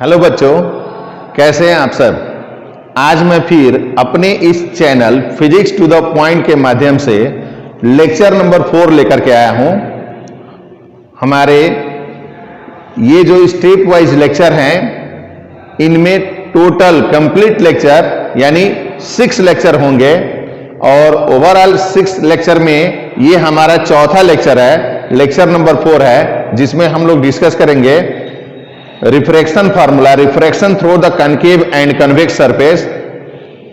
Hello बच्चों, कैसे हैं आप सब। आज मैं फिर अपने इस channel physics to the point के माध्यम से लेक्चर नंबर 4 लेकर के आया हूं। हमारे ये जो स्टेप वाइज लेक्चर हैं, इनमें टोटल कंप्लीट लेक्चर यानी 6 लेक्चर होंगे और ओवरऑल 6 लेक्चर में ये हमारा चौथा लेक्चर है, लेक्चर नंबर 4 है, जिसमें हम लोग डिस्कस करेंगे refraction formula, refraction through the concave and convex surface.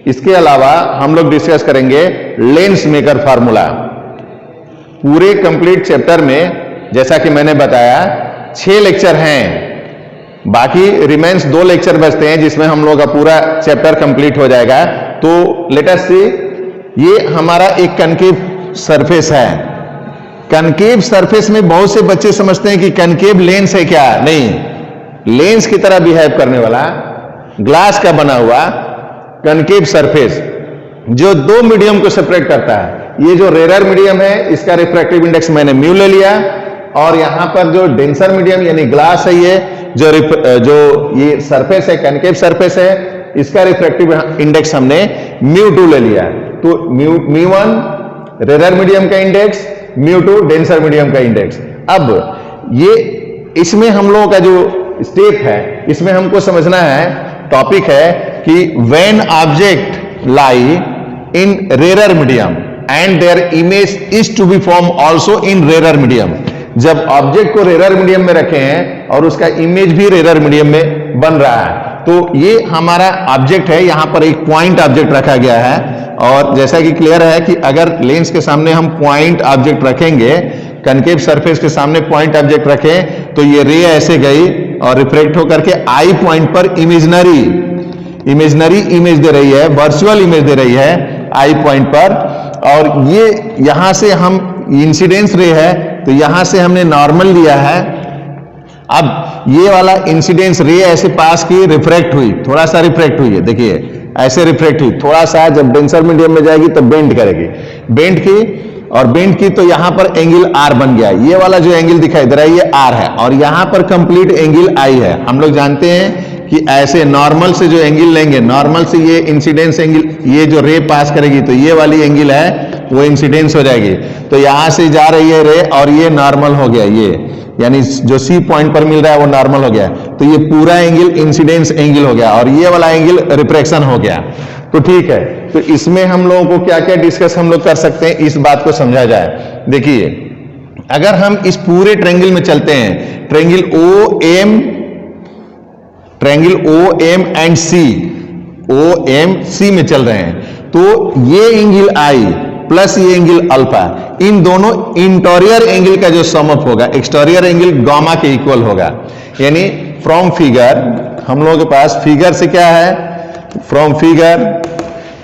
इसके अलावा हम लोग डिस्कस करेंगे लेंस मेकर फार्मूला। पूरे कंप्लीट चैप्टर में जैसा कि मैंने बताया 6 लेक्चर हैं, बाकी रिमेंस 2 लेक्चर बचते हैं जिसमें हम लोग का पूरा चैप्टर कंप्लीट हो जाएगा। तो लेट अस सी, ये हमारा एक कनकेव सरफेस है। कनकेव सरफेस में बहुत से बच्चे समझते हैं कि कनकेव लेंस है, क्या नहीं, लेंस की तरह बिहेव करने वाला ग्लास का बना हुआ कनकेव सरफेस जो 2 मीडियम को सेपरेट करता है। ये जो रेयर मीडियम है इसका रिफ्रैक्टिव इंडेक्स मैंने म्यू ले लिया, और यहां पर जो डेंसर मीडियम यानी ग्लास है, ये जो ये सरफेस है, कनकेव सरफेस है, इसका रिफ्रैक्टिव इंडेक्स हमने μ2 ले लिया। तो μ1 रेयर मीडियम का इंडेक्स, μ2 डेंसर मीडियम का इंडेक्स। अब ये इसमें हम लोगों का जो स्टेप है, इसमें हमको समझना है, टॉपिक है कि when object lie in rare medium and their image is to be form also in rare medium. जब ऑब्जेक्ट को रेयर मीडियम में रखे हैं और उसका इमेज भी रेयर मीडियम में बन रहा है, तो ये हमारा ऑब्जेक्ट है। यहां पर एक पॉइंट ऑब्जेक्ट रखा गया है, और जैसा कि क्लियर है कि अगर लेंस के सामने हम पॉइंट ऑब्जेक्ट रखेंगे, कनकेव सरफेस के सामने पॉइंट ऑब्जेक्ट रखें, तो ये रे ऐसे गई और रिफ्लेक्ट होकर के आई पॉइंट पर इमेजिनरी इमेज दे रही है, वर्चुअल इमेज दे रही है आई पॉइंट पर। और ये यहां से हम इंसिडेंस रे है, तो यहां से हमने नॉर्मल लिया है। अब ये वाला इंसिडेंस रे ऐसे पास की, रिफ्रैक्ट हुई, थोड़ा सा रिफ्रैक्ट हुई है, देखिए ऐसे रिफ्रैक्ट हुई, थोड़ा सा जब डेंसर मीडियम में जाएगी तो बेंड करेगी, बेंड की और बेंड की, तो यहां पर एंगल आर बन गया। ये वाला जो एंगल दिखाई दे रहा है ये आर है, और यहां पर कंप्लीट एंगल आई है। हम लोग जानते हैं कि ऐसे नॉर्मल से जो एंगल लेंगे, नॉर्मल से ये इंसिडेंस एंगल, ये जो रे पास करेगी तो ये वाली एंगल है वो इंसिडेंस हो जाएगी। तो यहां से जा रही है रे और ये नॉर्मल हो गया, ये यानी जो सी पॉइंट पर मिल रहा है वो नॉर्मल हो गया, तो ये पूरा एंगल इंसिडेंस एंगल हो गया, और ये वाला एंगल रिफ्रैक्शन हो गया। तो ठीक है, तो इसमें हम लोगों को क्या क्या डिस्कस हम लोग कर सकते हैं, इस बात को समझा जाए। देखिए, अगर हम इस पूरे ट्रायंगल में चलते हैं, triangle O M and C, O M C में चल रहे हैं, तो ये एंगल आई प्लस ये एंगल अल्फा, इन दोनों इंटीरियर एंगल का जो सम अप होगा, एक्सटीरियर एंगल गामा के इक्वल होगा। यानी फ्रॉम फिगर, हम लोगों के पास फिगर से क्या है, फ्रॉम फिगर,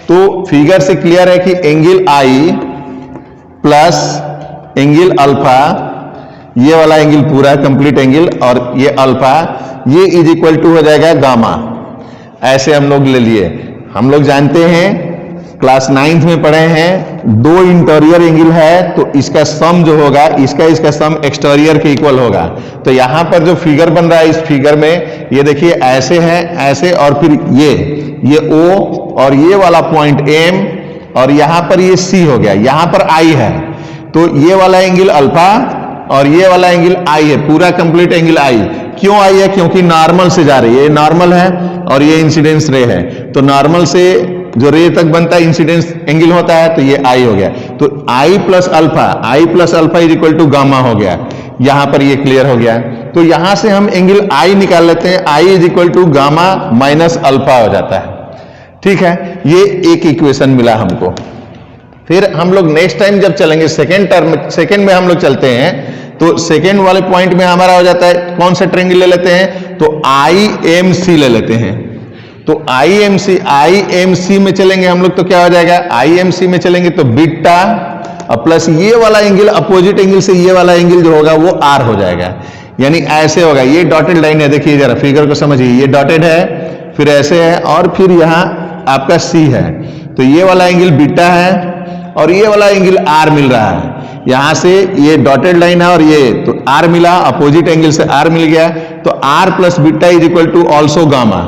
तो फिगर से क्लियर है कि angle I plus angle alpha, ये वाला एंगल पूरा कंप्लीट एंगल, और ये अल्फा, ये इज इक्वल टू हो जाएगा गामा। ऐसे हम लोग ले लिए। हम लोग जानते हैं, क्लास 9th में पढ़े हैं, 2 इंटीरियर एंगल है तो इसका सम जो होगा, इसका सम एक्सटीरियर के इक्वल होगा। तो यहां पर जो फिगर बन रहा है, इस फिगर में ये देखिए ऐसे है, ऐसे, और फिर ये O और ये वाला पॉइंट M, और यहां पर ये C हो गया, यहां पर I है, तो ये वाला एंगल अल्फा और ये वाला एंगल I है, पूरा कंप्लीट एंगल I। क्यों I है? क्योंकि नॉर्मल से जा रही है, ये नॉर्मल है और ये इंसिडेंस रे है, तो नॉर्मल से जो रे तक बनता है इंसिडेंस एंगल होता है, तो ये I हो गया। तो I plus alpha is equal to gamma हो गया। यहां पर ये क्लियर हो गया। तो यहां से हम एंगल I निकाल लेते हैं, I is equal to gamma minus alpha हो जाता है। ठीक है, ये एक इक्वेशन मिला हमको। फिर हम लोग नेक्स्ट टाइम जब चलेंगे, सेकेंड में हम लोग चलते हैं, तो सेकेंड वाले पॉइंट में हमारा हो जाता है, कौन सा ट्रायंगल ले लेते हैं, तो IMC ले लेते हैं। तो IMC में चलेंगे हम लोग, तो क्या हो जाएगा, IMC में चलेंगे तो बीटा और प्लस ये वाला एंगल, अपोजिट एंगल से ये वाला एंगल जो होगा वो आर हो जाएगा। यानी ऐसे होगा, ये डॉटेड लाइन है, देखिए जरा फिगर को समझिए, ये डॉटेड है, फिर ऐसे है, और फिर यहां आपका सी है, तो ये वाला एंगल बीटा है और ये वाला एंगल आर मिल रहा है। यहां से ये डॉटेड लाइन है और ये तो आर मिला, अपोजिट एंगल से आर मिल गया, तो R plus beta is equal to also gamma.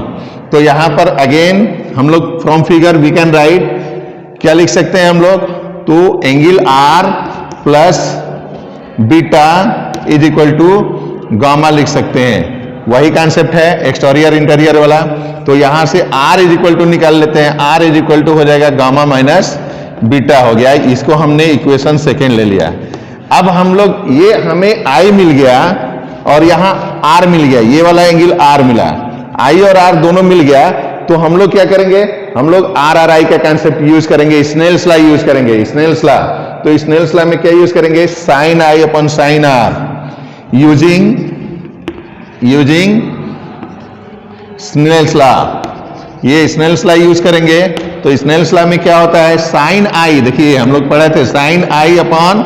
तो यहां पर अगेन हम लोग from figure we can write, क्या लिख सकते हैं हम लोग, तो angle R plus beta is equal to gamma लिख सकते हैं। वही कॉन्सेप्ट है एक्सटीरियर इंटीरियर वाला। तो यहां से आर इज इक्वल टू निकाल लेते हैं, आर इज इक्वल टू हो जाएगा गामा माइनस बीटा हो गया। इसको हमने इक्वेशन सेकेंड ले लिया। अब हम लोग ये हमें आई मिल गया और यहां आर मिल गया, ये वाला एंगल आर मिला, आई और आर दोनों मिल गया। तो हम लोग क्या करेंगे, हम लोग आर आर आई का कॉन्सेप्ट यूज करेंगे, स्नेल्स लॉ यूज करेंगे, स्नेल्स लॉ। तो स्नेल्स लॉ में क्या यूज करेंगे, sine I upon sine R, using Snell's law. ये स्नेल्स लॉ यूज करेंगे। तो स्नेल्स लॉ में क्या होता है, साइन आई, देखिए हम लोग पढ़े थे sine I upon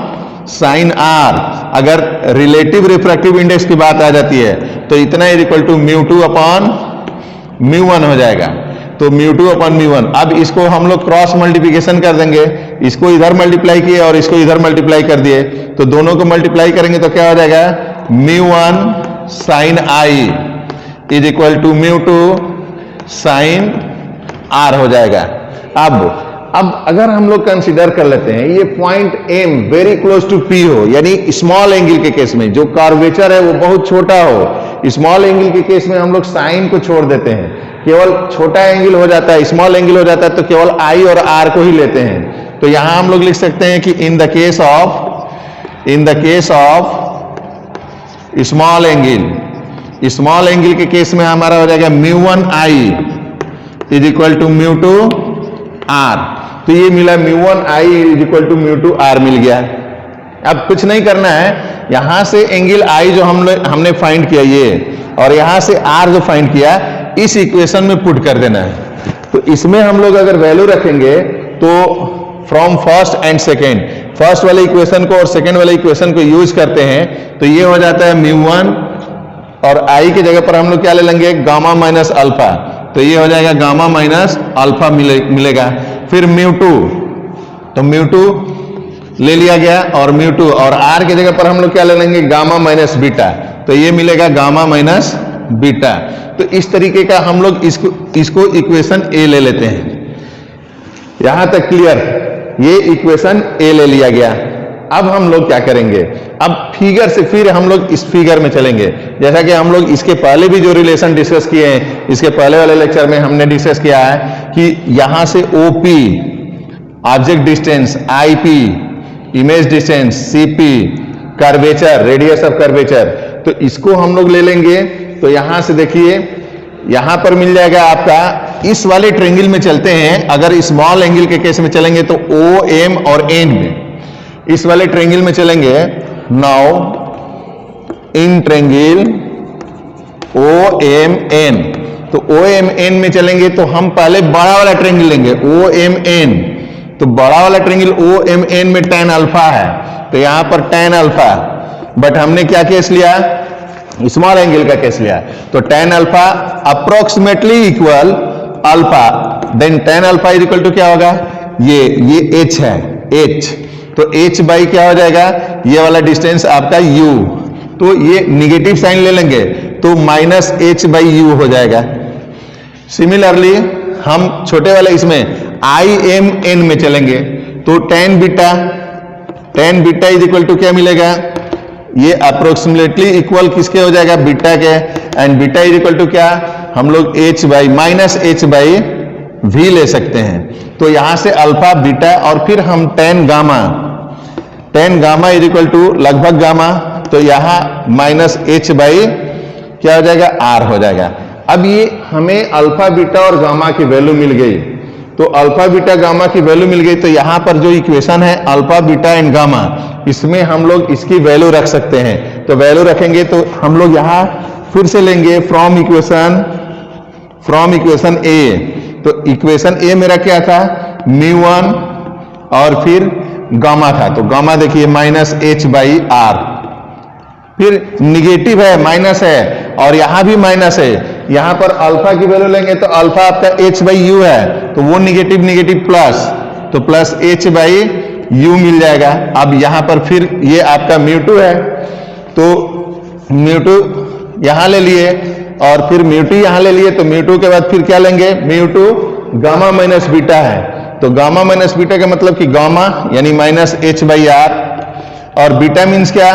sine R. अगर रिलेटिव रिफ्रैक्टिव इंडेक्स की बात आ जाती है तो इतना is equal to mu two upon mu one हो जाएगा। तो mu two upon mu one. अब इसको हम लोग क्रॉस मल्टीप्लिकेशन कर देंगे, इसको इधर मल्टीप्लाई किए और इसको इधर मल्टीप्लाई कर दिए, तो दोनों को मल्टीप्लाई करेंगे तो क्या हो जाएगा, mu one sine I is equal to mu two sine R हो जाएगा। अब अगर हम लोग कंसीडर कर लेते हैं ये point M very close to P हो, यानी स्मॉल एंगल के केस में जो कर्वेचर है वो बहुत छोटा हो, स्मॉल एंगल के केस में हम लोग साइन को छोड़ देते हैं, केवल छोटा एंगल हो जाता है, स्मॉल एंगल हो जाता है, तो केवल आई और आर को ही लेते हैं। तो यहां हम लोग लिख सकते हैं कि in the case of small angle के केस में हमारा हो जाएगा mu one I is equal to mu two R. तो ये मिला mu one I is equal to mu two R मिल गया। अब कुछ नहीं करना है, यहां से एंगल आई जो हमने फाइंड किया ये, और यहां से आर जो फाइंड किया, इस इक्वेशन में पुट कर देना है। तो इसमें हम लोग अगर वैल्यू रखेंगे तो from first and second, first वाले इक्वेशन को और सेकेंड वाले इक्वेशन को यूज करते हैं तो ये हो जाता है म्यू वन, और आई की जगह पर हम लोग क्या ले लेंगे, गामा माइनस अल्फा। तो ये हो जाएगा गामा माइनस अल्फा मिलेगा। फिर म्यू टू, तो म्यू टू ले लिया गया, और म्यू टू, और आर की जगह पर हम लोग क्या ले लेंगे, गामा माइनस बीटा। तो ये मिलेगा गामा माइनस बीटा। तो इस तरीके का हम लोग इसको इक्वेशन ए ले लेते हैं। यहां तक क्लियर, ये इक्वेशन ए ले लिया गया। अब हम लोग क्या करेंगे, अब फिगर से फिर हम लोग इस फिगर में चलेंगे। जैसा कि हम लोग इसके पहले भी जो रिलेशन डिस्कस किए हैं, इसके पहले वाले लेक्चर में हमने डिस्कस किया है कि यहां से OP object distance, IP image distance, CP curvature, radius of curvature, तो इसको हम लोग ले लेंगे। तो यहां से देखिए, यहां पर मिल जाएगा आपका, इस वाले ट्रेंगल में चलते हैं। अगर स्मॉल एंगल के केस में चलेंगे तो ओ एम और एन में, इस वाले ट्रेंगल में चलेंगे। Now in triangle O M N, तो ओ एम एन में चलेंगे तो हम पहले बड़ा वाला ट्रेंगल लेंगे, ओ एम एन। तो बड़ा वाला ट्रेंगल ओ एम एन में tan अल्फा है, तो यहां पर tan अल्फा, बट हमने क्या केस लिया, स्मॉल एंगल का केस लिया। तो tan alpha approximately equal alpha, then tan alpha is equal to क्या होगा, ये h है, h। तो h बाई क्या हो जाएगा, ये वाला डिस्टेंस आपका u, तो ये निगेटिव साइन ले लेंगे तो माइनस h बाई यू हो जाएगा। सिमिलरली हम छोटे वाले इसमें आई एम एन में चलेंगे तो tan beta is equal to क्या मिलेगा, ये अप्रोक्सीमेटली इक्वल किसके हो जाएगा, बीटा के, and beta is equal to क्या, हम लोग h by minus h by v ले सकते हैं। तो यहां से अल्फा बीटा और फिर हम tan gamma is equal to लगभग गामा, तो यहां माइनस h बाई क्या हो जाएगा, r हो जाएगा। अब ये हमें अल्फा बीटा और गामा की वैल्यू मिल गई, तो अल्फा बीटा गामा की वैल्यू मिल गई, तो यहां पर जो इक्वेशन है अल्फा बीटा एंड गामा, इसमें हम लोग इसकी वैल्यू रख सकते हैं। तो वैल्यू रखेंगे तो हम लोग यहां फिर से लेंगे फ्रॉम इक्वेशन ए। तो इक्वेशन ए मेरा क्या था, म्यू वन और फिर गामा था, तो गामा देखिए माइनस h बाई आर, फिर निगेटिव है, माइनस है, और यहां भी माइनस है। यहां पर अल्फा की वैल्यू लेंगे तो अल्फा आपका h बाई यू है, तो वो निगेटिव प्लस, तो प्लस h बाई यू मिल जाएगा। अब यहां पर फिर ये आपका म्यू टू है, तो म्यू टू यहां ले लिए और फिर म्यू2 यहां ले लिए, तो म्यू2 के बाद फिर क्या लेंगे, म्यू2 गामा माइनस बीटा है, तो गामा माइनस बीटा का मतलब कि गामा यानी माइनस एच बाई आर, और बीटा मीन्स क्या,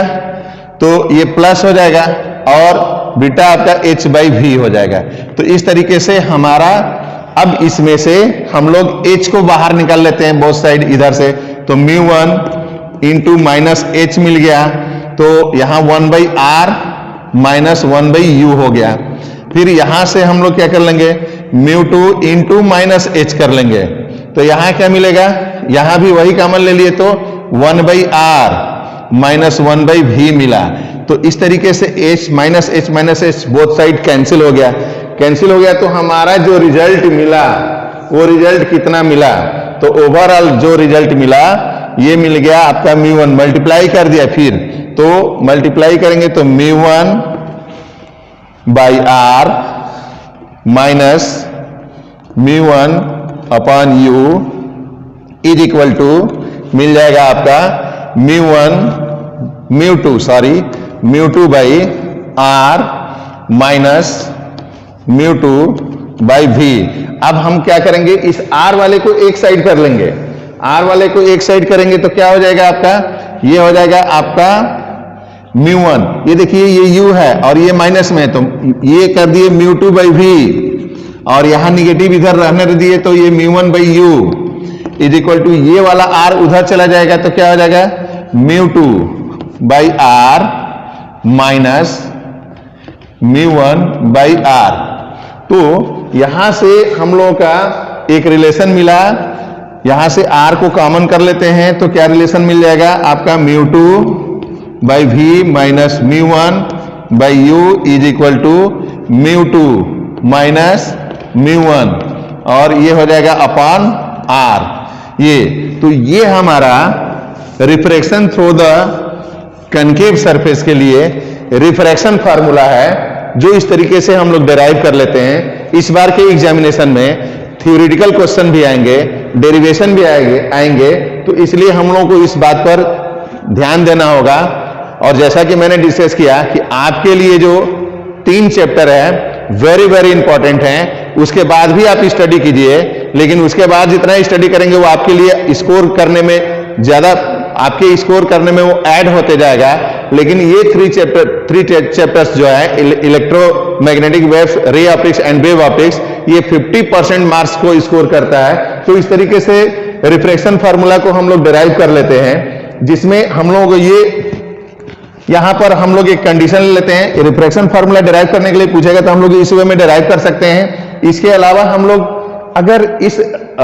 तो ये प्लस हो जाएगा और बीटा आपका एच बाई वी हो जाएगा। तो इस तरीके से हमारा, अब इसमें से हम लोग एच को बाहर निकाल लेते हैं बोथ साइड इधर से, तो म्यू1 इंटू माइनस एच मिल गया, तो यहां 1 by R minus 1 by U हो गया। फिर यहां से हम लोग क्या कर लेंगे, म्यू2 इंटू माइनस एच कर लेंगे, तो यहां क्या मिलेगा, यहां भी वही कॉमन ले लिए तो 1 by R minus 1 by V मिला। तो इस तरीके से H minus H both side cancel हो गया, कैंसिल हो गया, तो हमारा जो रिजल्ट मिला वो रिजल्ट कितना मिला, तो ओवरऑल जो रिजल्ट मिला ये मिल गया आपका म्यू1, मल्टीप्लाई कर दिया, फिर तो मल्टीप्लाई करेंगे तो mu one by R minus mu one upon U is equal to मिल जाएगा आपका mu two by R minus mu two by V. अब हम क्या करेंगे, इस आर वाले को एक साइड कर लेंगे, आर वाले को एक साइड करेंगे तो क्या हो जाएगा आपका, ये हो जाएगा आपका म्यू1, ये देखिए ये यू है और ये माइनस में है, तो ये कर दिए म्यू2 बाई वी, और यहां निगेटिव इधर रहने दिए तो ये mu one by you is equal to, ये वाला आर उधर चला जाएगा तो क्या हो जाएगा, mu two by R minus mu one by R. तो यहां से हम लोगों का एक रिलेशन मिला, यहां से आर को कॉमन कर लेते हैं तो क्या रिलेशन मिल जाएगा आपका, mu two by we minus mu one by you is equal to mu two minus mu one, और ये हो जाएगा अपॉन आर। ये तो ये हमारा refraction through the concave surface के लिए रिफ्रैक्शन फार्मूला है, जो इस तरीके से हम लोग डिराइव कर लेते हैं। इस बार के एग्जामिनेशन में थ्योरेटिकल क्वेश्चन भी आएंगे, डेरिवेशन भी आएंगे, तो इसलिए हम लोगों को इस बात पर ध्यान देना होगा। और जैसा कि मैंने डिस्कस किया कि आपके लिए जो 3 चैप्टर है वेरी वेरी इंपॉर्टेंट हैं, उसके बाद भी आप स्टडी कीजिए, लेकिन उसके बाद जितना स्टडी करेंगे वो आपके लिए स्कोर करने में ज्यादा, आपके स्कोर करने में वो ऐड होते जाएगा। लेकिन ये 3 चैप्टर्स जो है, electromagnetic waves, ray optics and wave optics, ये 50% मार्क्स को स्कोर करता है। तो इस तरीके से रिफ्रैक्शन फार्मूला को हम लोग डिराइव कर लेते हैं, जिसमें हम लोग ये यहां पर हम लोग एक कंडीशन लेते हैं। रिफ्रैक्शन फार्मूला डिराइव करने के लिए पूछेगा तो हम लोग इस वे में डिराइव कर सकते हैं। इसके अलावा हम लोग अगर इस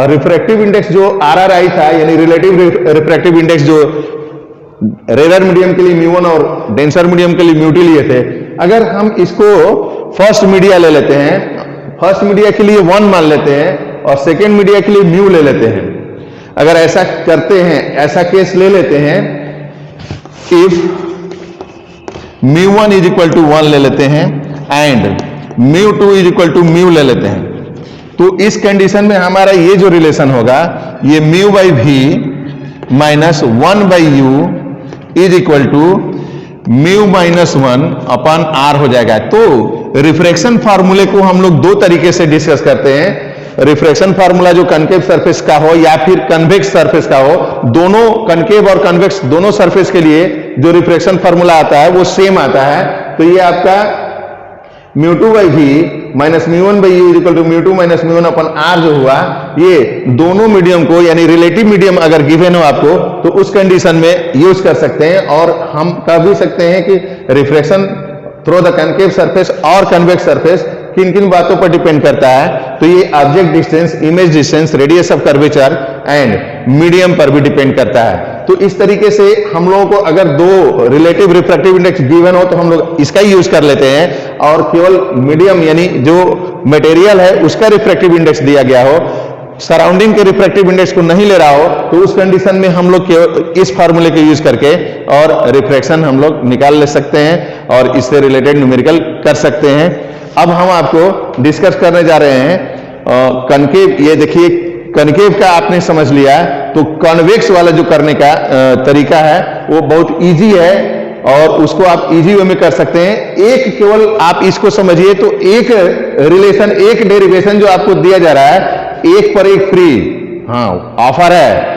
रिफ्रैक्टिव इंडेक्स जो RRI था, यानी रिलेटिव रिफ्रैक्टिव इंडेक्स जो रेयर मीडियम के लिए म्यू1 और डेंसर मीडियम के लिए म्यू2 लिए थे, अगर हम इसको फर्स्ट मीडिया ले लेते हैं, फर्स्ट मीडिया के लिए 1 मान लेते हैं और सेकेंड मीडिया के लिए म्यू ले लेते हैं, अगर ऐसा करते हैं, ऐसा केस ले लेते हैं, if mu one is equal to 1 ले लेते हैं and mu two is equal to mu ले लेते हैं, तो इस कंडीशन में हमारा ये जो रिलेशन होगा, ये mu by we minus 1 by you is equal to mu minus 1 upon R हो जाएगा। तो रिफ्रैक्शन फार्मूले को हम लोग 2 तरीके से डिस्कस करते हैं। रिफ्रैक्शन फार्मूला जो कनकेव सरफेस का हो या फिर कन्वेक्स सरफेस का हो, दोनों कनकेव और कन्वेक्स दोनों सरफेस के लिए जो रिफ्रैक्शन फार्मूला आता है वो सेम आता है। तो ये आपका mu two by we minus mu one by U equal to mu two minus mu one upon R जो हुआ, ये दोनों मीडियम को, यानी रिलेटिव मीडियम अगर गिवन हो आपको, तो उस कंडीशन में यूज कर सकते हैं। और हम कह भी सकते हैं कि refraction through the concave surface और कन्वेक्स सरफेस किन किन बातों पर डिपेंड करता है, तो ये object distance, image distance, radius of curvature and medium पर भी डिपेंड करता है। तो इस तरीके से हम लोगों को अगर 2 रिलेटिव रिफ्रैक्टिव इंडेक्स गिवन हो तो हम लोग इसका ही यूज कर लेते हैं, और केवल मीडियम यानी जो मटेरियल है उसका रिफ्रैक्टिव इंडेक्स दिया गया हो, सराउंडिंग के रिफ्रैक्टिव इंडेक्स को नहीं ले रहा हो, तो उस कंडीशन में हम लोग इस फार्मूले को यूज करके और रिफ्रैक्शन हम लोग निकाल ले सकते हैं और इससे रिलेटेड न्यूमेरिकल कर सकते हैं। अब हम आपको डिस्कस करने जा रहे हैं कनकेव। ये देखिए कनकेव का आपने समझ लिया, तो कन्वेक्स वाला जो करने का तरीका है वो बहुत इजी है। और उसको आप इजी वे में कर सकते हैं। एक केवल आप इसको समझिए तो एक रिलेशन, एक डेरिवेशन जो आपको दिया जा रहा है, एक पर एक फ्री, हाँ ऑफर है,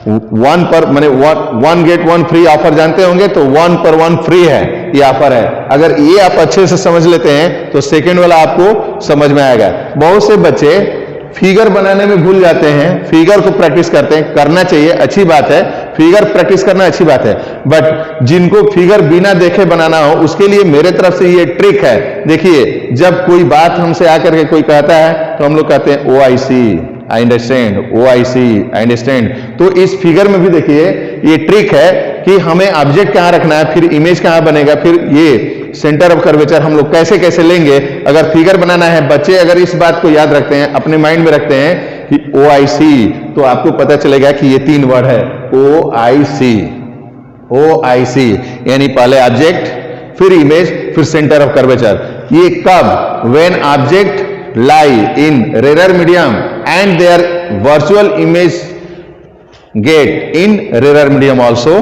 वन पर माने one get one free offer जानते होंगे, तो वन पर वन फ्री है, ये ऑफर है। अगर ये आप अच्छे से समझ लेते हैं तो सेकंड वाला आपको समझ में आएगा। बहुत से बच्चे फिगर बनाने में भूल जाते हैं, फिगर को प्रैक्टिस करते हैं, करना चाहिए, अच्छी बात है, फिगर प्रैक्टिस करना अच्छी बात है, बट जिनको फिगर बिना देखे बनाना हो उसके लिए मेरे तरफ से ये ट्रिक है। देखिए, जब कोई बात हमसे आकर के कोई कहता है तो हम लोग कहते हैं ओ आई सी, I understand, O I C, I understand. तो इस फिगर में भी देखिए ये ट्रिक है कि हमें ऑब्जेक्ट कहां रखना है, फिर इमेज कहां बनेगा, फिर ये सेंटर ऑफ कर्वेचर हम लोग कैसे कैसे लेंगे। अगर फिगर बनाना है, बच्चे अगर इस बात को याद रखते हैं, अपने माइंड में रखते हैं कि ओ आई सी, तो आपको पता चलेगा कि ये 3 वर्ड है, ओ आई सी, ओ आई सी, यानी पहले ऑब्जेक्ट, फिर इमेज, फिर सेंटर ऑफ कर्वेचर। ये कब? When object lie in rarer medium and their virtual image get in rarer medium also.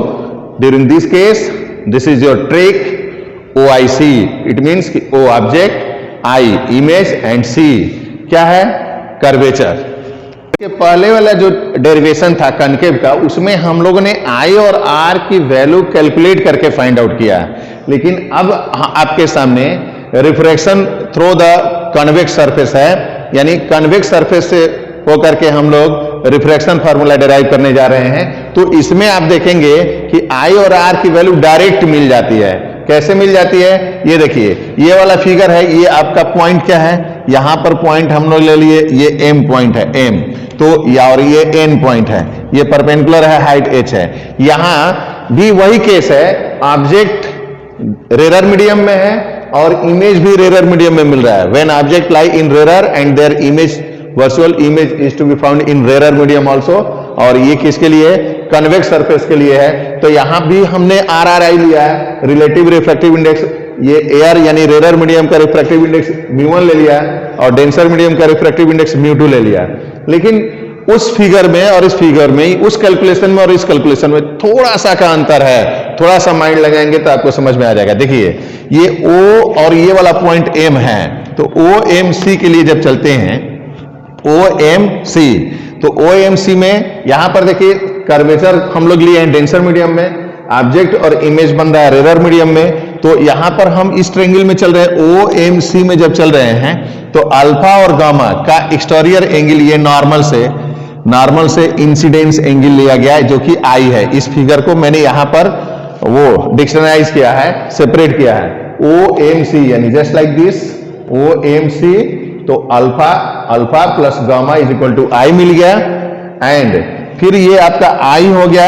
During this case, this is your trick, OIC. It means कि O object, I image and C क्या है? Curvature. के पहले वाला जो derivation था concave का, उसमें हम लोगों ने I और R की वैल्यू कैलकुलेट करके फाइंड आउट किया, लेकिन अब आपके सामने refraction through the convex surface है, यानी कन्वेक्स सरफेस से होकर के हम लोग रिफ्रैक्शन फार्मूला डिराइव करने जा रहे हैं। तो इसमें आप देखेंगे कि I और R की वैल्यू डायरेक्ट मिल जाती है। कैसे मिल जाती है? ये देखिए, ये वाला फिगर है, ये आपका पॉइंट क्या है, यहां पर पॉइंट हम लोग ले लिए, ये M पॉइंट है, M, तो या और ये N पॉइंट है, ये परपेंडिकुलर है, हाइट H है। यहां भी वही केस है, ऑब्जेक्ट रेरर मीडियम में है और इमेज भी रेरर मीडियम में मिल रहा है। When object lie in rarer and their image, virtual image is to be found in rarer medium also. और ये किसके लिए? कन्वेक्स सरफेस के लिए है। तो यहां भी हमने RRI लिया है, रिलेटिव रिफ्रैक्टिव इंडेक्स, ये एयर यानी रेरर मीडियम का रिफ्रैक्टिव इंडेक्स μ1 ले लिया और डेंसर मीडियम का रिफ्रैक्टिव इंडेक्स μ2 ले लिया। लेकिन उस फिगर में और इस फिगर में, उस कैलकुलेशन में और इस कैलकुलेशन में थोड़ा सा का अंतर है। थोड़ा सा माइंड लगाएंगे तो आपको समझ में आ जाएगा। देखिए, ये O और ये वाला पॉइंट M है, तो OMC के लिए जब चलते हैं, OMC, तो OMC में यहां पर देखिए कर्वेचर हम लोग लिए हैं डेंसर मीडियम में, ऑब्जेक्ट और इमेज बन रहा है रेरर मीडियम में। तो यहां पर हम इस ट्रायंगल में चल रहे हैं, OMC में जब चल रहे हैं तो अल्फा और गामा का एक्सटीरियर एंगल, ये नॉर्मल से इंसिडेंस एंगल लिया गया है, जो कि I है। इस फिगर को मैंने यहां पर वो डिक्शनराइज किया है, सेपरेट किया है। OMC यानी जस्ट लाइक दिस, OMC, तो alpha plus gamma is equal to I मिल गया, एंड फिर ये आपका I हो गया,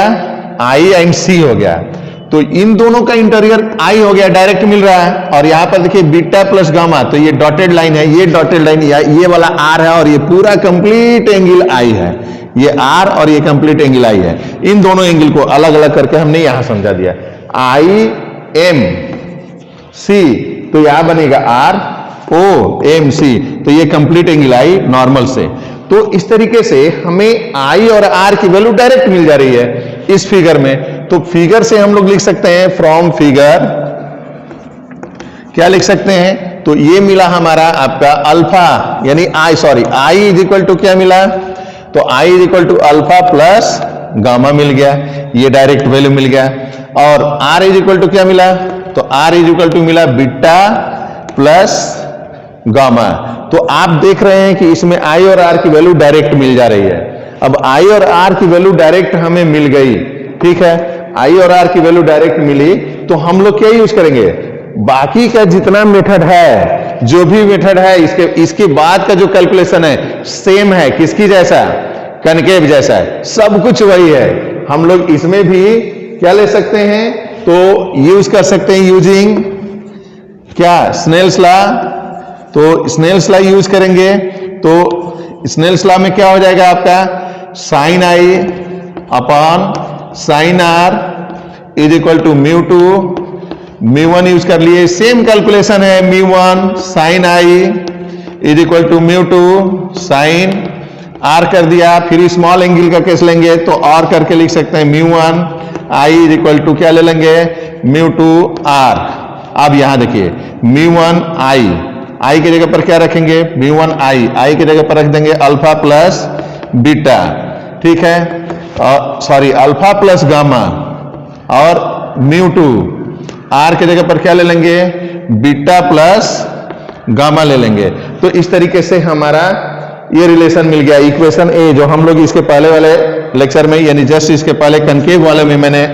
I एंड C हो गया। तो इन दोनों का इंटीरियर I हो गया, डायरेक्ट मिल रहा है। और यहां पर देखिए बीटा प्लस गामा, तो ये डॉटेड लाइन है, ये डॉटेड लाइन, ये वाला R है, और ये पूरा कंप्लीट एंगल I है। ये R और ये कंप्लीट एंगल I है। इन दोनों एंगल को अलग अलग करके हमने यहां समझा दिया, IMC, तो यहां बनेगा ROMC, तो ये कंप्लीट एंगल I नॉर्मल से। तो इस तरीके से हमें I और R की वैल्यू डायरेक्ट मिल जा रही है इस फिगर में। तो फिगर से हम लोग लिख सकते हैं, फ्रॉम फिगर क्या लिख सकते हैं? तो ये मिला हमारा आपका अल्फा यानी I इज इक्वल टू क्या मिला? तो I is equal to alpha plus gamma मिल गया, ये डायरेक्ट वैल्यू मिल गया। और R इज इक्वल टू क्या मिला? तो R इज इक्वल टू मिला बीटा प्लस गामा। तो आप देख रहे हैं कि इसमें I और R की वैल्यू डायरेक्ट मिल जा रही है। अब I और R की वैल्यू डायरेक्ट हमें मिल गई, ठीक है, I और R की वैल्यू डायरेक्ट मिली, तो हम लोग क्या यूज करेंगे? बाकी का जितना मेथड है, जो भी मेथड है, इसके बाद का जो कैलकुलेशन है सेम है, किसकी जैसा? कनकेव जैसा है, सब कुछ वही है। हम लोग इसमें भी क्या ले सकते हैं? तो यूज कर सकते हैं यूजिंग क्या? Snell's law. तो स्नेल्स लॉ यूज करेंगे, तो स्नेल्स लॉ में क्या हो जाएगा आपका? Sine I upon sine R is equal to μ2, μ1 use कर लिए, सेम कैलकुलेशन है, μ1 sine I is equal to μ2 sine R कर दिया। फिर स्मॉल एंगल का केस लेंगे तो और करके लिख सकते हैं μ1 आई इज इक्वल टू क्या ले लेंगे, म्यू टू आर। अब यहां देखिए म्यू वन आई, आई की जगह पर क्या रखेंगे, म्यू वन आई, आई की जगह पर रख देंगे अल्फा प्लस बीटा, ठीक है, सॉरी अल्फा प्लस गामा, और म्यू टू आर की जगह पर क्या ले लेंगे, बीटा प्लस गामा ले लेंगे। तो इस तरीके से हमारा ये रिलेशन मिल गया। इक्वेशन ए जो हम लोग इसके पहले वाले लेक्चर में यानी जस्ट इसके पहले कनकेव वाले में मैंने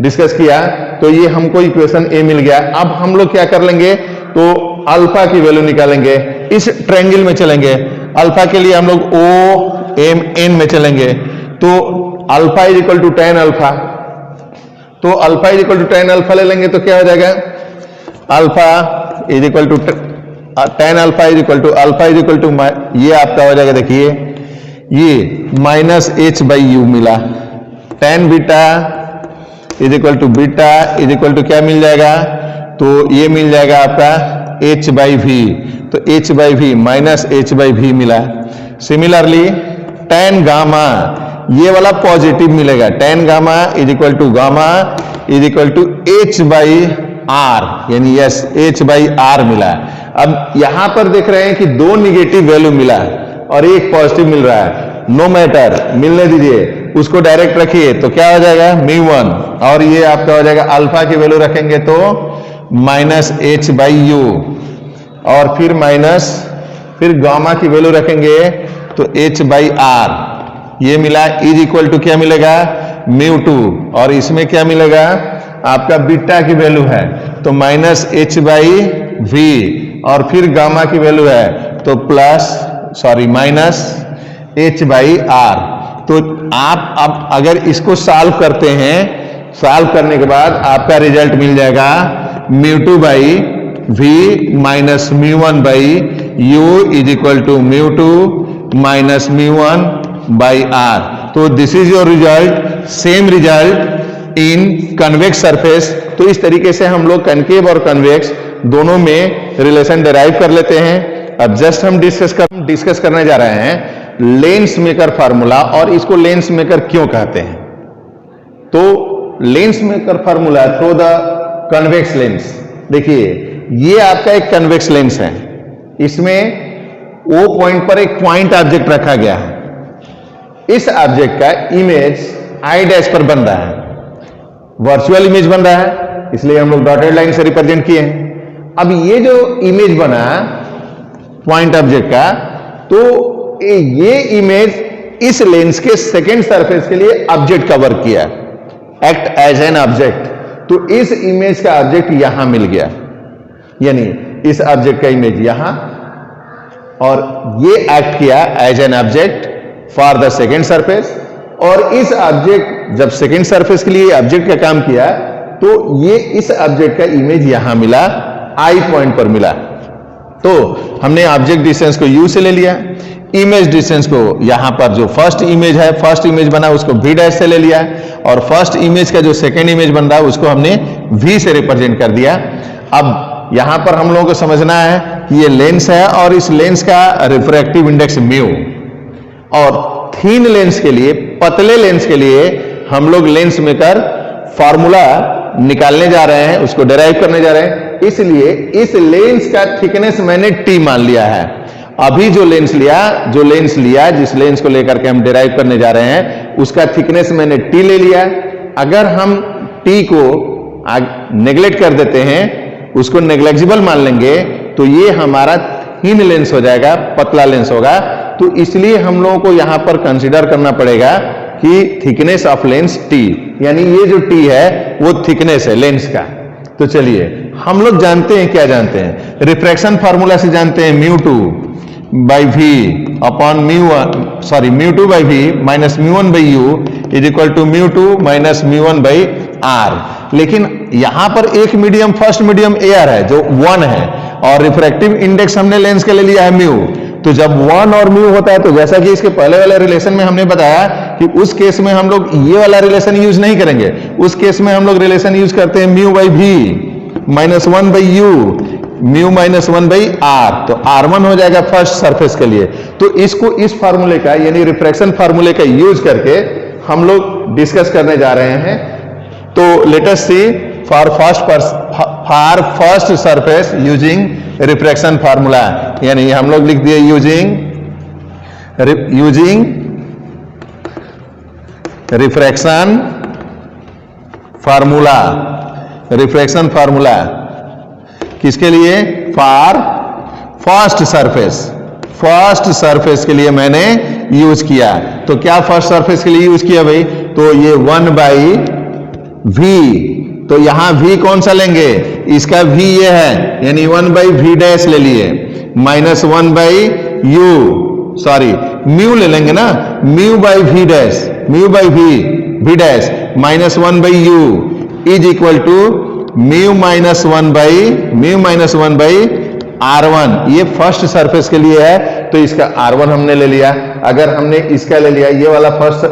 डिस्कस किया, तो ये हमको इक्वेशन ए मिल गया। अब हम लोग क्या कर लेंगे, तो अल्फा की वैल्यू निकालेंगे, इस ट्रायंगल में चलेंगे। अल्फा के लिए हम लोग ओ एम एन में चलेंगे, तो alpha is equal to ten alpha, तो alpha is equal to ten alpha ले लेंगे तो क्या हो जाएगा, alpha is equal to ten alpha is equal to alpha is equal to ये आपका हो जाएगा, देखिए ये माइनस एच बाई यू मिला, ten beta is equal to beta is equal to क्या मिल जाएगा, तो ये मिल जाएगा आपका एच बाई वी, तो h by we minus H by V मिला। सिमिलरली टेन गामा, ये वाला पॉजिटिव मिलेगा, tan gamma is equal to gamma is equal to H by R, यानी यस एच बाई आर मिला। अब यहां पर देख रहे हैं कि दो निगेटिव वैल्यू मिला और एक पॉजिटिव मिल रहा है, नो मैटर, मिलने दीजिए, उसको डायरेक्ट रखिए तो क्या हो जाएगा म्यू वन, और ये आपका हो जाएगा अल्फा की वैल्यू रखेंगे तो माइनस एच बाई यू, और फिर माइनस फिर गामा की वैल्यू रखेंगे तो एच बाई आर, ये मिला, इज इक्वल टू क्या मिलेगा म्यू टू, और इसमें क्या मिलेगा आपका बीटा की वैल्यू है तो माइनस एच बाई वी, और फिर गामा की वैल्यू है तो plus sorry minus H by R. तो आप अब अगर इसको सॉल्व करते हैं, सॉल्व करने के बाद आपका रिजल्ट मिल जाएगा mu two by we minus mu one by you is equal to mu two minus mu one by R. तो this is your result, same result in convex surface. तो इस तरीके से हम लोग कनकेव और कन्वेक्स दोनों में रिलेशन डिराइव कर लेते हैं। अब जस्ट हम डिस्कस करने जा रहे हैं लेंस मेकर फार्मूला, और इसको लेंस मेकर क्यों कहते हैं। तो lens maker formula through the convex lens, देखिए ये आपका एक कन्वेक्स लेंस है, इसमें ओ पॉइंट पर एक पॉइंट ऑब्जेक्ट रखा गया है, इस ऑब्जेक्ट का इमेज आई डैश पर बन रहा है, वर्चुअल इमेज बन रहा है, इसलिए हम लोग डॉटेड लाइन से रिप्रेजेंट किए हैं। अब ये जो इमेज बना पॉइंट ऑब्जेक्ट का, तो ये इमेज इस लेंस के सेकेंड सरफेस के लिए ऑब्जेक्ट का वर्क किया, एक्ट एज एन ऑब्जेक्ट। तो इस इमेज का ऑब्जेक्ट यहां मिल गया, यानी इस ऑब्जेक्ट का इमेज यहां, और ये एक्ट किया as an object for the second surface. और इस ऑब्जेक्ट जब सेकेंड सरफेस के लिए ऑब्जेक्ट का काम किया, तो ये इस ऑब्जेक्ट का इमेज यहां मिला, आई पॉइंट पर मिला। तो हमने ऑब्जेक्ट डिस्टेंस को यू से ले लिया, इमेज डिस्टेंस को यहां पर जो फर्स्ट इमेज है, फर्स्ट इमेज बना उसको वी डैश से ले लिया, और फर्स्ट इमेज का जो सेकेंड इमेज बन रहा है उसको हमने वी से रिप्रेजेंट कर दिया। अब यहां पर हम लोगों को समझना है कि ये लेंस है और इस लेंस का रिफ्रैक्टिव इंडेक्स म्यू, और थीन लेंस के लिए, पतले लेंस के लिए हम लोग लेंस मेकर फार्मूला निकालने जा रहे हैं, उसको डिराइव करने जा रहे हैं। इसलिए इस लेंस का थिकनेस मैंने टी मान लिया है। अभी जो लेंस लिया जिस लेंस को लेकर के हम डिराइव करने जा रहे हैं, उसका थिकनेस मैंने टी ले लिया। अगर हम टी को नेग्लेक्ट कर देते हैं, उसको नेग्लेक्जिबल मान लेंगे, तो ये हमारा थीन लेंस हो जाएगा, पतला लेंस होगा। तो इसलिए हम लोगों को यहां पर कंसीडर करना पड़ेगा कि थिकनेस ऑफ लेंस टी, यानी ये जो टी है वो थिकनेस है लेंस का। तो चलिए हम लोग जानते हैं, क्या जानते हैं, रिफ्रैक्शन फार्मूला से जानते हैं mu two by V upon mu two by we minus mu one by you is equal to mu two minus mu one by R. लेकिन यहां पर एक मीडियम, फर्स्ट मीडियम एयर है जो 1 है, और रिफ्रैक्टिव इंडेक्स हमने लेंस के लिए लिया है म्यू। तो जब 1 और म्यू होता है, तो जैसा कि इसके पहले वाले रिलेशन में हमने बताया कि उस केस में हम लोग ये वाला रिलेशन यूज नहीं करेंगे, उस केस में हम लोग रिलेशन यूज करते हैं mu by we minus 1 by U, mu minus 1 by R. तो R1 हो जाएगा फर्स्ट सरफेस के लिए। तो इसको इस फार्मूले का, यानी रिफ्रैक्शन फार्मूले का यूज करके हम लोग डिस्कस करने जा रहे हैं तो let us see for first surface using refraction formula, यानी हम लोग लिख दिए using refraction formula. Refraction formula किसके लिए? फॉर फर्स्ट सरफेस के लिए मैंने यूज किया। तो क्या फर्स्ट सरफेस के लिए यूज किया भाई? तो ये 1/v, तो यहां v कौन सा लेंगे? इसका v ये है, यानी 1/v डैश ले लिए, माइनस 1/u, सॉरी म्यू ले लेंगे ना, μ/v dash, v dash minus 1/u is equal to mu minus 1/r1। ये फर्स्ट सरफेस के लिए है, तो इसका r1 हमने ले लिया। अगर हमने इसका ले लिया, ये वाला फर्स्ट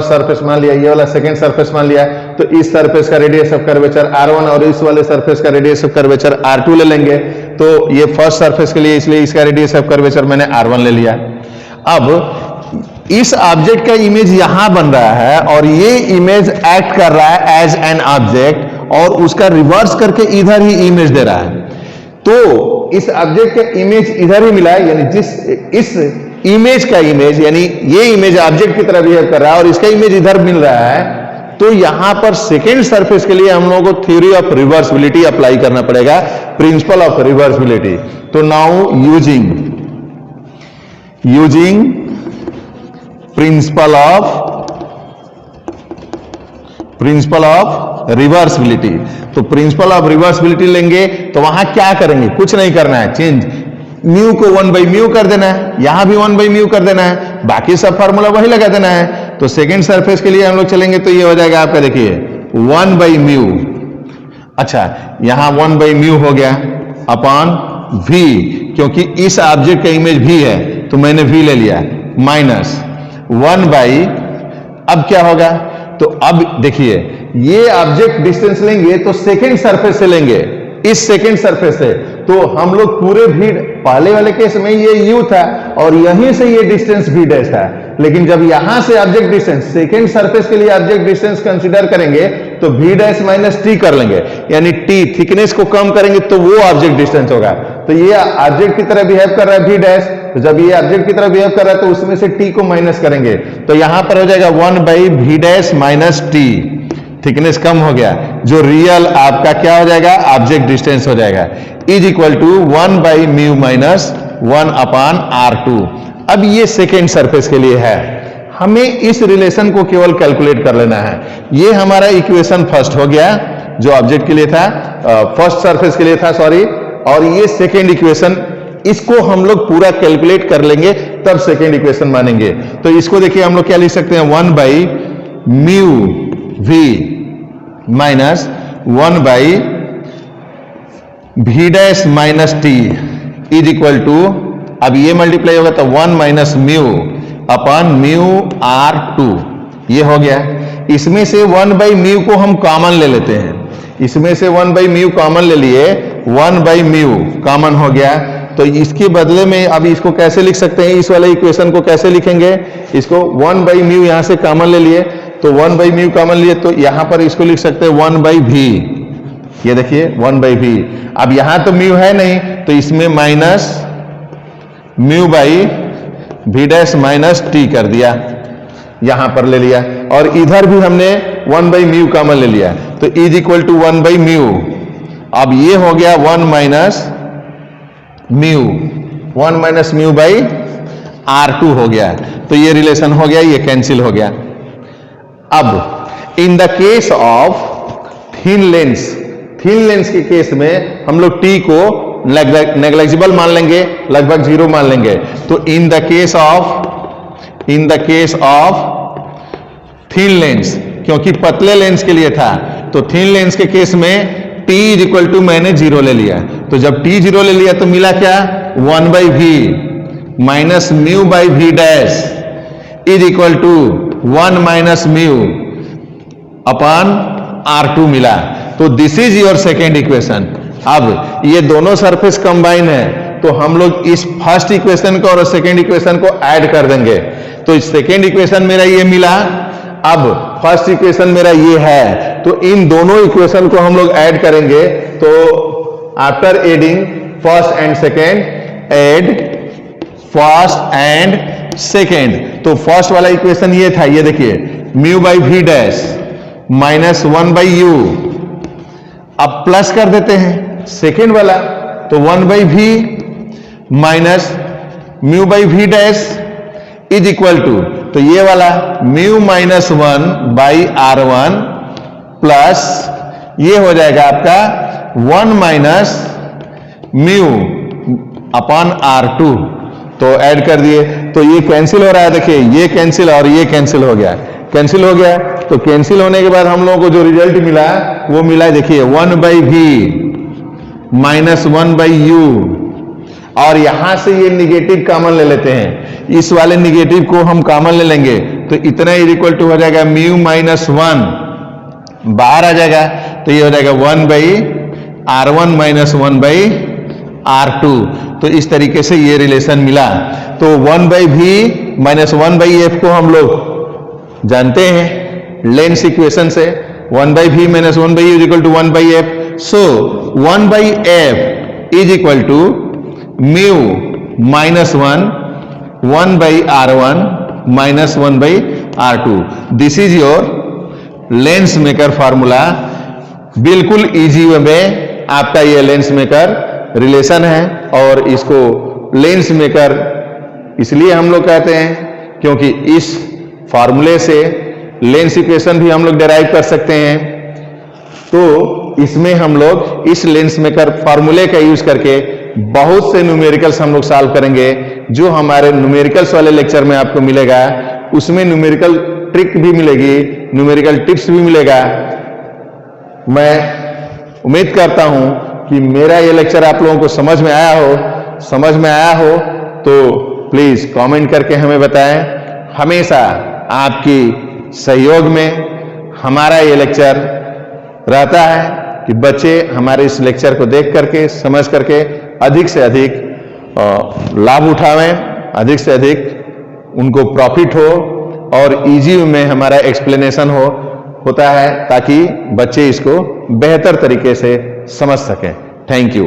सरफेस मान लिया, ये वाला सेकंड सरफेस मान लिया, तो इस सरफेस का रेडियस ऑफ कर्वेचर r1 और इस वाले सरफेस का रेडियस ऑफ कर्वेचर r2 ले लेंगे। तो ये फर्स्ट सरफेस के लिए, इसलिए इसका रेडियस ऑफ कर्वेचर मैंने r1 ले लिया। अब इस ऑब्जेक्ट का इमेज यहां बन रहा है और ये इमेज एक्ट कर रहा है एज एन ऑब्जेक्ट, और उसका रिवर्स करके इधर ही इमेज दे रहा है। तो इस ऑब्जेक्ट का इमेज इधर ही मिला है, यानी इस इमेज का इमेज, यानी ये इमेज ऑब्जेक्ट की तरह बिहेव कर रहा है और इसका इमेज इधर मिल रहा है। तो यहां पर सेकेंड सरफेस के लिए हम लोगों को थ्योरी ऑफ रिवर्सिबिलिटी अप्लाई करना पड़ेगा, प्रिंसिपल ऑफ रिवर्सिबिलिटी। तो now using principle of reversibility. तो प्रिंसिपल ऑफ रिवर्सिबिलिटी लेंगे तो वहां क्या करेंगे? कुछ नहीं करना है, चेंज म्यू को 1/म्यू कर देना है, यहां भी 1/म्यू कर देना है, बाकी सब फार्मूला वही लगा देना है। तो सेकेंड सरफेस के लिए हम लोग चलेंगे तो ये हो जाएगा आपका, देखिए 1/म्यू। अच्छा, यहां 1/म्यू हो गया अपॉन v, क्योंकि इस ऑब्जेक्ट का इमेज v है तो मैंने v ले लिया, माइनस 1/, अब क्या होगा? तो अब देखिए, ये ऑब्जेक्ट डिस्टेंस लेंगे तो सेकेंड सरफेस से लेंगे, इस सेकेंड सरफेस से। तो हम लोग पूरे v, पहले वाले केस में ये u था और यहीं से ये डिस्टेंस v डैश था, लेकिन जब यहां से ऑब्जेक्ट डिस्टेंस, सेकेंड सरफेस के लिए ऑब्जेक्ट डिस्टेंस कंसीडर करेंगे तो v डैश माइनस t कर लेंगे, यानी t थिकनेस को कम करेंगे तो वो ऑब्जेक्ट डिस्टेंस होगा। तो ये ऑब्जेक्ट की तरह बिहेव कर रहा है v डैश, तो जब ये ऑब्जेक्ट की तरह बिहेव कर रहा है तो उसमें से t को माइनस करेंगे, तो यहां पर हो जाएगा 1/v dash minus t, thickness कम हो गया, जो रियल आपका क्या हो जाएगा? ऑब्जेक्ट डिस्टेंस हो जाएगा, इज इक्वल टू 1/म्यू माइनस 1/r2। अब ये सेकेंड सरफेस के लिए है, हमें इस रिलेशन को केवल कैलकुलेट कर लेना है। ये हमारा इक्वेशन फर्स्ट हो गया, जो ऑब्जेक्ट के लिए था, फर्स्ट सरफेस के लिए था, सॉरी। और ये सेकेंड इक्वेशन, इसको हम लोग पूरा कैलकुलेट कर लेंगे तब सेकेंड इक्वेशन मानेंगे। तो इसको देखिए हम लोग क्या लिख सकते हैं? 1/म्यू v minus 1/v dash minus t is equal to, अब ये मल्टीप्लाई होगा तो 1 minus mu upon mu r2, ये हो गया। इसमें से 1/म्यू को हम कॉमन ले लेते हैं, इसमें से 1/म्यू कॉमन ले लिए, 1/म्यू कॉमन हो गया। तो इसके बदले में अब इसको कैसे लिख सकते हैं? इस वाले इक्वेशन को कैसे लिखेंगे? इसको 1/म्यू यहां से कॉमन ले लिए, तो 1/म्यू कॉमन लिए, तो यहां पर इसको लिख सकते हैं 1/v। ये देखिए 1/v। अब यहां तो म्यू है नहीं, तो इसमें minus μ/v dash minus t कर दिया, यहां पर ले लिया, और इधर भी हमने 1/म्यू कॉमन ले लिया, तो इज इक्वल टू 1/म्यू। अब ये हो गया 1 माइनस म्यू बाई r2 हो गया। तो ये रिलेशन हो गया, ये कैंसिल हो गया। अब इन the case of thin lens के केस में हम लोग t को नेग्लिजिबल मान लेंगे, लगभग 0 मान लेंगे। तो इन the case of thin lens, क्योंकि पतले लेंस के लिए था, तो थिन लेंस के केस में t इज इक्वल टू मैंने 0 ले लिया। तो जब t 0 ले लिया तो मिला क्या? 1/v minus μ/v dash is equal to 1 minus mu upon r2 मिला। तो this is your second equation. अब ये दोनों सरफेस कंबाइन है, तो हम लोग इस फर्स्ट इक्वेशन को और सेकेंड इक्वेशन को ऐड कर देंगे। तो सेकेंड इक्वेशन मेरा ये मिला, अब फर्स्ट इक्वेशन मेरा ये है, तो इन दोनों इक्वेशन को हम लोग ऐड करेंगे। तो after adding first and second, add first and second. तो फर्स्ट वाला इक्वेशन ये था, ये देखिए, mu by v dash minus 1 by u. अब प्लस कर देते हैं सेकेंड वाला, तो 1 by we minus mu by v dash is equal to, तो ये वाला mu minus 1 by R1 plus ये हो जाएगा आपका 1 माइनस म्यू अपॉन R2। तो ऐड कर दिए, तो ये कैंसिल हो रहा है, देखिए ये कैंसिल और ये कैंसिल हो गया, कैंसिल हो गया। तो कैंसिल होने के बाद हम लोगों को जो रिजल्ट मिला वो मिला, देखिए 1 by we minus 1 by u, और यहां से ये निगेटिव कॉमन ले लेते हैं, इस वाले निगेटिव को हम कॉमन ले लेंगे, तो इतना इक्वल टू हो जाएगा म्यू माइनस 1, बाहर आ जाएगा, तो ये हो जाएगा 1 by R1 minus 1 by R2। तो इस तरीके से ये रिलेशन मिला। तो 1 by we minus 1 by f को हम लोग जानते हैं लेंस इक्वेशन से, 1 by we minus 1 by is equal to 1 by f. So 1 by f is equal to mu minus 1 by R1 minus 1 by R2। This is your lens maker formula. बिल्कुल easy way में आपका ये lens maker relation है, और इसको lens maker इसलिए हम लोग कहते हैं क्योंकि इस फॉर्मूले से लेंस इक्वेशन भी हम लोग डिराइव कर सकते हैं। तो इसमें हम लोग इस लेंस मेकर फॉर्मूले का यूज करके बहुत से न्यूमेरिकल्स हम लोग सॉल्व करेंगे, जो हमारे न्यूमेरिकल्स वाले लेक्चर में आपको मिलेगा। उसमें न्यूमेरिकल ट्रिक भी मिलेगी, न्यूमेरिकल टिप्स भी मिलेगा। मैं उम्मीद करता हूं कि मेरा ये लेक्चर आप लोगों को समझ में आया हो तो प्लीज कमेंट करके हमें बताएं। हमेशा आपकी सहयोग में हमारा ये लेक्चर रहता है कि बच्चे हमारे इस लेक्चर को देख करके, समझ करके अधिक से अधिक लाभ उठावें, अधिक से अधिक उनको प्रॉफिट हो, और इजी में हमारा एक्सप्लेनेशन होता है, ताकि बच्चे इसको बेहतर तरीके से समझ सकें। Thank you.